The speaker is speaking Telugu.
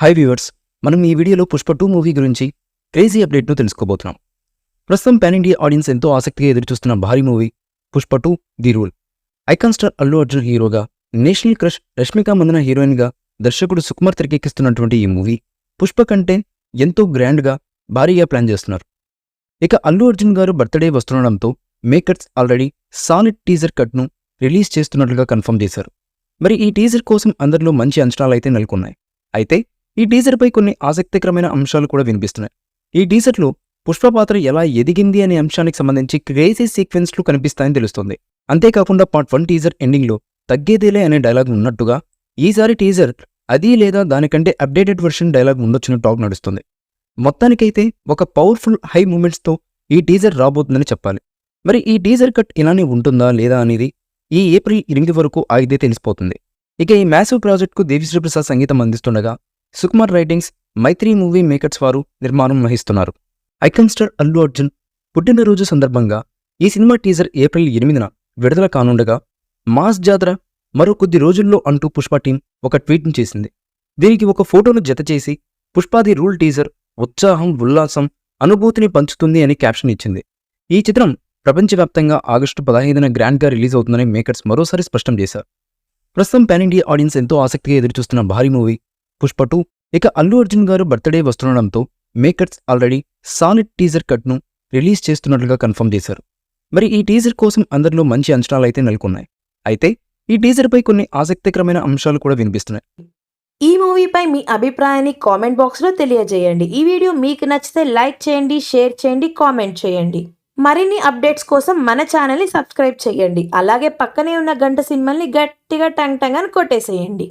హాయ్ వ్యూవర్స్, మనం ఈ వీడియోలో పుష్ప 2 మూవీ గురించి క్రేజీ అప్డేట్ను తెలుసుకోబోతున్నాం. ప్రస్తుతం పాన్ ఇండియా ఆడియన్స్ ఎంతో ఆసక్తిగా ఎదురుచూస్తున్న భారీ movie Pushpa 2 the rule. Icon star Allu Arjun హీరోగా, నేషనల్ క్రష్ రష్మిక మందన హీరోయిన్గా దర్శకుడు సుకుమార్ తెరకెక్కిస్తున్నటువంటి ఈ మూవీ పుష్ప కంటే ఎంతో గ్రాండ్గా, భారీగా ప్లాన్ చేస్తున్నారు. ఇక అల్లు అర్జున్ గారు బర్త్డే వస్తుండడంతో మేకర్స్ ఆల్రెడీ సాలిడ్ టీజర్ కట్ను రిలీజ్ చేస్తున్నట్లుగా కన్ఫర్మ్ చేశారు. మరి ఈ టీజర్ కోసం అందరిలో మంచి అంచనాలైతే నెలకొన్నాయి. అయితే ఈ టీజర్పై కొన్ని ఆసక్తికరమైన అంశాలు కూడా వినిపిస్తున్నాయి. ఈ టీజర్లో పుష్ప పాత్ర ఎలా ఎదిగింది అనే అంశానికి సంబంధించి క్రేజీ సీక్వెన్స్లు కనిపిస్తాయని తెలుస్తోంది. అంతేకాకుండా పార్ట్ 1 టీజర్ ఎండింగ్లో తగ్గేదేలే అనే డైలాగ్ ఉన్నట్టుగా ఈసారి టీజర్ అది లేదా దానికంటే అప్డేటెడ్ వర్షన్ డైలాగ్ ఉండొచ్చిన టాక్ నడుస్తుంది. మొత్తానికైతే ఒక పవర్ఫుల్ హై మూమెంట్స్తో ఈ టీజర్ రాబోతుందని చెప్పాలి. మరి ఈ టీజర్ కట్ ఇలానే ఉంటుందా లేదా అనేది ఈ ఏప్రిల్ 8 వరకు ఆగితే తెలిసిపోతుంది. ఇక ఈ మ్యాసివ్ ప్రాజెక్ట్కు దేవిశ్రీ ప్రసాద్ సంగీతం అందిస్తుండగా, సుకుమార్ రైటింగ్స్, మైత్రి మూవీ మేకర్స్ వారు నిర్మాణం వహిస్తున్నారు. ఐకాన్ స్టార్ అల్లు అర్జున్ పుట్టినరోజు సందర్భంగా ఈ సినిమా టీజర్ ఏప్రిల్ 8న విడుదల కానుండగా, మాస్ జాతర మరో కొద్ది రోజుల్లో అంటూ పుష్ప టీం ఒక ట్వీట్ను చేసింది. దీనికి ఒక ఫోటోను జత చేసి పుష్పాది రూల్ టీజర్ ఉత్సాహం, ఉల్లాసం, అనుభూతిని పంచుతుంది అని క్యాప్షన్ ఇచ్చింది. ఈ చిత్రం ప్రపంచవ్యాప్తంగా ఆగస్టు 15న గ్రాండ్గా రిలీజ్ అవుతుందని మేకర్స్ మరోసారి స్పష్టం చేశారు. ప్రస్తుతం పాన్ ఇండియా ఆడియన్స్ ఎంతో ఆసక్తిగా ఎదురుచూస్తున్న భారీ మూవీ పుష్ప 2. ఇక అల్లు అర్జున్ గారు బర్త్డే వస్తుండడంతో మేకర్స్ ఆల్రెడీ సాలిడ్ టీజర్ కట్ను రిలీజ్ చేస్తున్నట్లుగా కన్ఫర్మ్ చేశారు. మరి ఈ టీజర్ కోసం అందరిలో మంచి అంచనాలైతే నెలకొన్నాయి. అయితే ఈ టీజర్పై కొన్ని ఆసక్తికరమైన అంశాలు కూడా వినిపిస్తున్నాయి. ఈ మూవీపై మీ అభిప్రాయాన్ని కామెంట్ బాక్స్లో తెలియజేయండి. ఈ వీడియో మీకు నచ్చితే లైక్ చేయండి, షేర్ చేయండి, కామెంట్ చేయండి. మరిన్ని అప్డేట్స్ కోసం మన ఛానల్ని సబ్స్క్రైబ్ చేయండి. అలాగే పక్కనే ఉన్న గంట సింబల్ని గట్టిగా టంగ్ టంగ్ అని కొట్టేసేయండి.